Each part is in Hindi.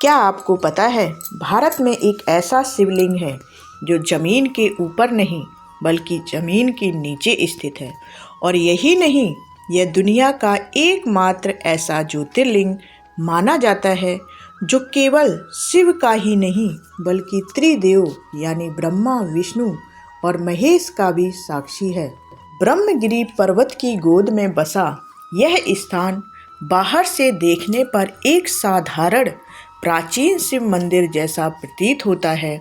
क्या आपको पता है भारत में एक ऐसा शिवलिंग है जो जमीन के ऊपर नहीं बल्कि जमीन के नीचे स्थित है। और यही नहीं, यह दुनिया का एकमात्र ऐसा ज्योतिर्लिंग माना जाता है जो केवल शिव का ही नहीं बल्कि त्रिदेव यानी ब्रह्मा, विष्णु और महेश का भी साक्षी है। ब्रह्मगिरी पर्वत की गोद में बसा यह स्थान बाहर से देखने पर एक साधारण प्राचीन शिव मंदिर जैसा प्रतीत होता है।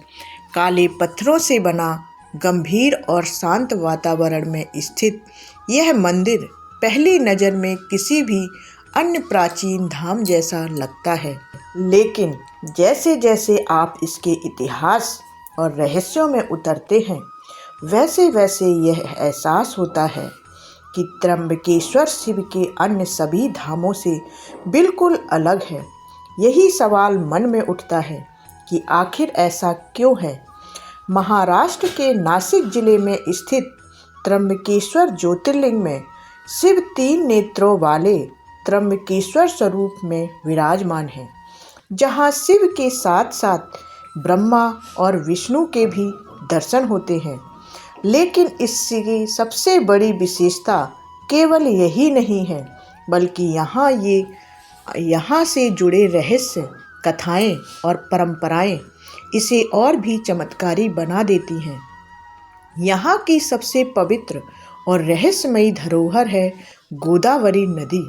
काले पत्थरों से बना गंभीर और शांत वातावरण में स्थित यह मंदिर पहली नज़र में किसी भी अन्य प्राचीन धाम जैसा लगता है, लेकिन जैसे जैसे आप इसके इतिहास और रहस्यों में उतरते हैं वैसे वैसे यह एहसास होता है कि त्र्यंबकेश्वर शिव के अन्य सभी धामों से बिल्कुल अलग है। यही सवाल मन में उठता है कि आखिर ऐसा क्यों है। महाराष्ट्र के नासिक जिले में स्थित त्र्यंबकेश्वर ज्योतिर्लिंग में शिव 3 नेत्रों वाले त्र्यंबकेश्वर स्वरूप में विराजमान है, जहाँ शिव के साथ साथ ब्रह्मा और विष्णु के भी दर्शन होते हैं। लेकिन इसकी सबसे बड़ी विशेषता केवल यही नहीं है, बल्कि यहाँ से जुड़े रहस्य, कथाएं और परंपराएं इसे और भी चमत्कारी बना देती हैं। यहाँ की सबसे पवित्र और रहस्यमयी धरोहर है गोदावरी नदी,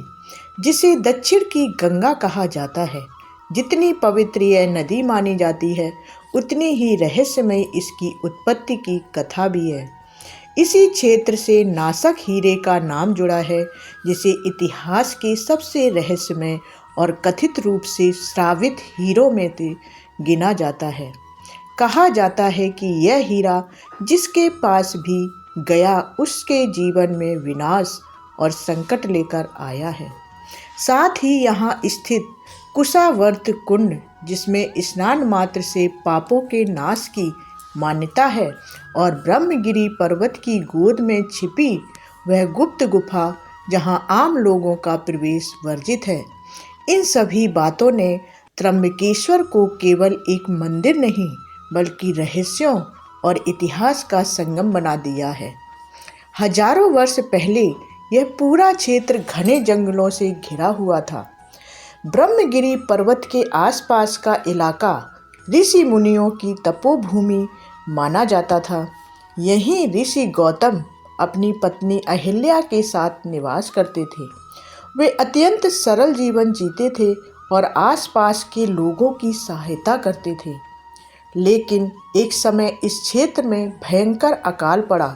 जिसे दक्षिण की गंगा कहा जाता है। जितनी पवित्र यह नदी मानी जाती है, उतनी ही रहस्यमय इसकी उत्पत्ति की कथा भी है। इसी क्षेत्र से नासक हीरे का नाम जुड़ा है, जिसे इतिहास के सबसे रहस्यमय और कथित रूप से श्रावित हीरों में से गिना जाता है। कहा जाता है कि यह हीरा जिसके पास भी गया उसके जीवन में विनाश और संकट लेकर आया है। साथ ही यहाँ स्थित कुशावर्त कुंड, जिसमें स्नान मात्र से पापों के नाश की मान्यता है, और ब्रह्मगिरी पर्वत की गोद में छिपी वह गुप्त गुफा जहाँ आम लोगों का प्रवेश वर्जित है, इन सभी बातों ने त्र्यंबकेश्वर को केवल एक मंदिर नहीं बल्कि रहस्यों और इतिहास का संगम बना दिया है। हजारों वर्ष पहले यह पूरा क्षेत्र घने जंगलों से घिरा हुआ था। ब्रह्मगिरी पर्वत के आसपास का इलाका ऋषि मुनियों की तपोभूमि माना जाता था। यहीं ऋषि गौतम अपनी पत्नी अहिल्या के साथ निवास करते थे। वे अत्यंत सरल जीवन जीते थे और आसपास के लोगों की सहायता करते थे। लेकिन एक समय इस क्षेत्र में भयंकर अकाल पड़ा।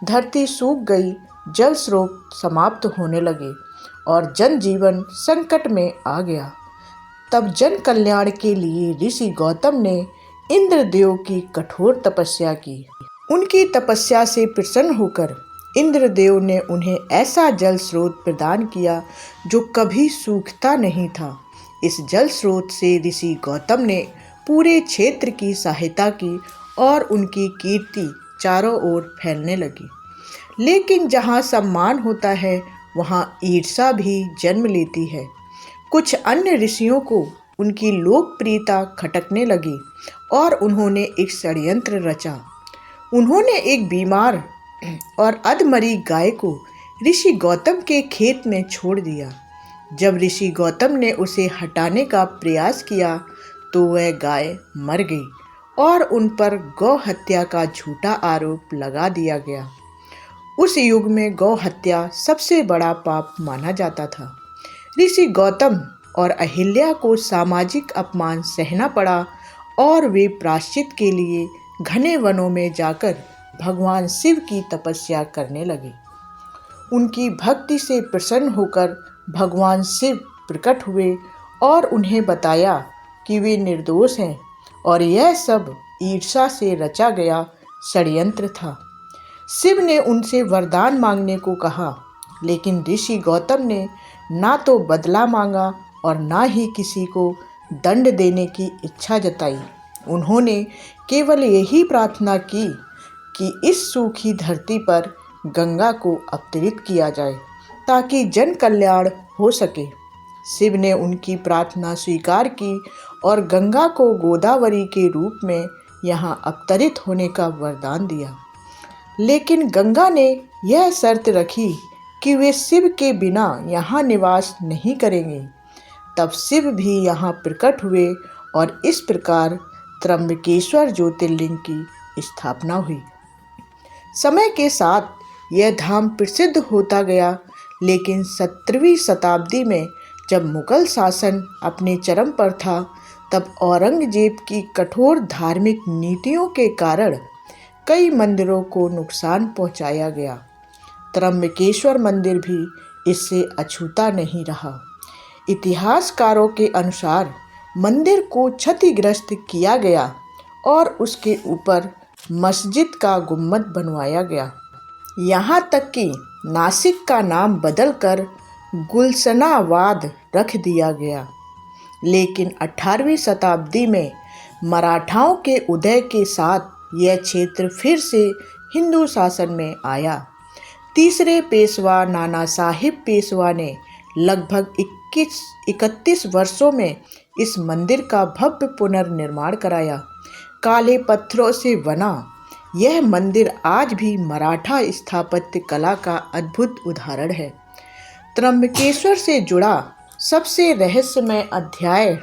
धरती सूख गई, जल स्रोत समाप्त होने लगे और जनजीवन संकट में आ गया। तब जन कल्याण के लिए ऋषि गौतम ने इंद्रदेव की कठोर तपस्या की। उनकी तपस्या से प्रसन्न होकर इंद्रदेव ने उन्हें ऐसा जल स्रोत प्रदान किया जो कभी सूखता नहीं था। इस जल स्रोत से ऋषि गौतम ने पूरे क्षेत्र की सहायता की और उनकी कीर्ति चारों ओर फैलने लगी। लेकिन जहाँ सम्मान होता है वहाँ ईर्ष्या भी जन्म लेती है। कुछ अन्य ऋषियों को उनकी लोकप्रियता खटकने लगी और उन्होंने एक षड्यंत्र रचा। उन्होंने एक बीमार और अधमरी गाय को ऋषि गौतम के खेत में छोड़ दिया। जब ऋषि गौतम ने उसे हटाने का प्रयास किया तो वह गाय मर गई और उन पर गौ हत्या का झूठा आरोप लगा दिया गया। उस युग में गौ हत्या सबसे बड़ा पाप माना जाता था। ऋषि गौतम और अहिल्या को सामाजिक अपमान सहना पड़ा और वे प्रायश्चित के लिए घने वनों में जाकर भगवान शिव की तपस्या करने लगे। उनकी भक्ति से प्रसन्न होकर भगवान शिव प्रकट हुए और उन्हें बताया कि वे निर्दोष हैं और यह सब ईर्ष्या से रचा गया षड्यंत्र था। शिव ने उनसे वरदान मांगने को कहा, लेकिन ऋषि गौतम ने ना तो बदला मांगा और ना ही किसी को दंड देने की इच्छा जताई। उन्होंने केवल यही प्रार्थना की कि इस सूखी धरती पर गंगा को अवतरित किया जाए ताकि जन कल्याण हो सके। शिव ने उनकी प्रार्थना स्वीकार की और गंगा को गोदावरी के रूप में यहाँ अवतरित होने का वरदान दिया। लेकिन गंगा ने यह शर्त रखी कि वे शिव के बिना यहाँ निवास नहीं करेंगे। तब शिव भी यहाँ प्रकट हुए और इस प्रकार त्र्यंबकेश्वर ज्योतिर्लिंग की स्थापना हुई। समय के साथ यह धाम प्रसिद्ध होता गया, लेकिन 17वीं शताब्दी में जब मुगल शासन अपने चरम पर था, तब औरंगजेब की कठोर धार्मिक नीतियों के कारण कई मंदिरों को नुकसान पहुंचाया गया। त्र्यंबकेश्वर मंदिर भी इससे अछूता नहीं रहा। इतिहासकारों के अनुसार मंदिर को क्षतिग्रस्त किया गया और उसके ऊपर मस्जिद का गुम्बद बनवाया गया। यहाँ तक कि नासिक का नाम बदलकर गुलशनाबाद रख दिया गया। लेकिन 18वीं शताब्दी में मराठाओं के उदय के साथ यह क्षेत्र फिर से हिंदू शासन में आया। तीसरे पेशवा नाना साहिब पेशवा ने लगभग 31 वर्षों में इस मंदिर का भव्य पुनर्निर्माण कराया। काले पत्थरों से बना यह मंदिर आज भी मराठा स्थापत्य कला का अद्भुत उदाहरण है। त्र्यंबकेश्वर से जुड़ा सबसे रहस्यमय अध्याय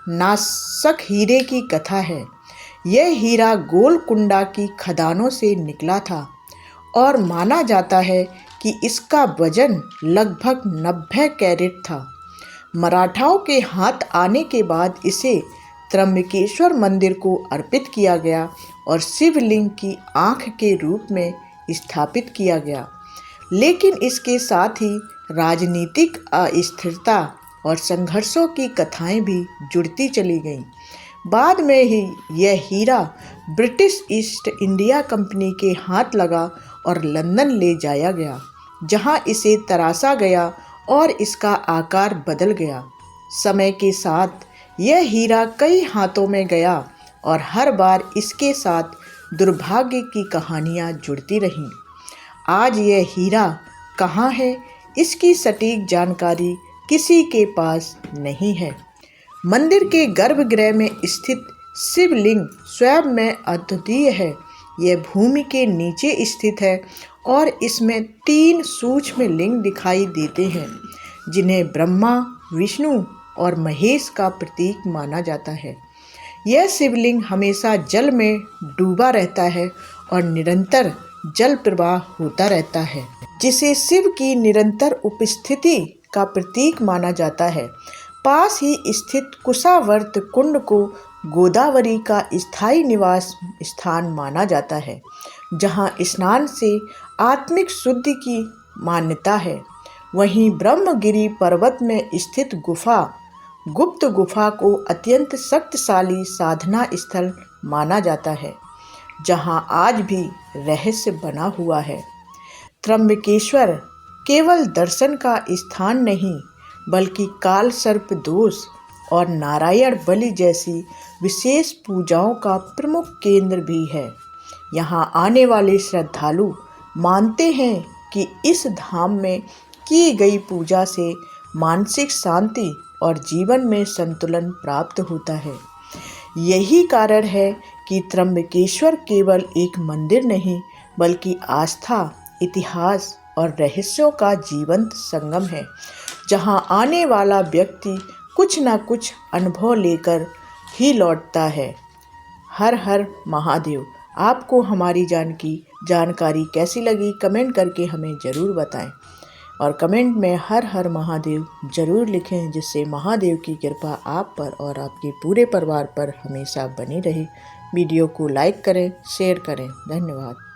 नासक हीरे की कथा है। यह हीरा गोलकुंडा की खदानों से निकला था और माना जाता है कि इसका वजन लगभग 90 कैरेट था। मराठाओं के हाथ आने के बाद इसे त्र्यंबकेश्वर मंदिर को अर्पित किया गया और शिवलिंग की आँख के रूप में स्थापित किया गया। लेकिन इसके साथ ही राजनीतिक अस्थिरता और संघर्षों की कथाएं भी जुड़ती चली गईं। बाद में ही यह हीरा ब्रिटिश ईस्ट इंडिया कंपनी के हाथ लगा और लंदन ले जाया गया, जहां इसे तराशा गया और इसका आकार बदल गया। समय के साथ यह हीरा कई हाथों में गया और हर बार इसके साथ दुर्भाग्य की कहानियां जुड़ती रहीं। आज यह हीरा कहाँ है, इसकी सटीक जानकारी किसी के पास नहीं है। मंदिर के गर्भगृह में स्थित शिवलिंग स्वयं में अद्वितीय है। यह भूमि के नीचे स्थित है और इसमें 3 सूक्ष्म लिंग दिखाई देते हैं, जिन्हें ब्रह्मा, विष्णु और महेश का प्रतीक माना जाता है। यह शिवलिंग हमेशा जल में डूबा रहता है और निरंतर जल प्रवाह होता रहता है, जिसे शिव की निरंतर उपस्थिति का प्रतीक माना जाता है। पास ही स्थित कुशावर्त कुंड को गोदावरी का स्थायी निवास स्थान माना जाता है, जहां स्नान से आत्मिक शुद्धि की मान्यता है। वहीं ब्रह्मगिरी पर्वत में स्थित गुप्त गुफा को अत्यंत शक्तिशाली साधना स्थल माना जाता है, जहां आज भी रहस्य बना हुआ है। त्र्यंबकेश्वर केवल दर्शन का स्थान नहीं, बल्कि काल सर्प दोष और नारायण बलि जैसी विशेष पूजाओं का प्रमुख केंद्र भी है। यहाँ आने वाले श्रद्धालु मानते हैं कि इस धाम में की गई पूजा से मानसिक शांति और जीवन में संतुलन प्राप्त होता है। यही कारण है कि त्र्यंबकेश्वर केवल एक मंदिर नहीं, बल्कि आस्था, इतिहास और रहस्यों का जीवंत संगम है, जहां आने वाला व्यक्ति कुछ न कुछ अनुभव लेकर ही लौटता है। हर हर महादेव। आपको हमारी जानकारी कैसी लगी, कमेंट करके हमें ज़रूर बताएं और कमेंट में हर हर महादेव ज़रूर लिखें, जिससे महादेव की कृपा आप पर और आपके पूरे परिवार पर हमेशा बनी रहे। वीडियो को लाइक करें, शेयर करें। धन्यवाद।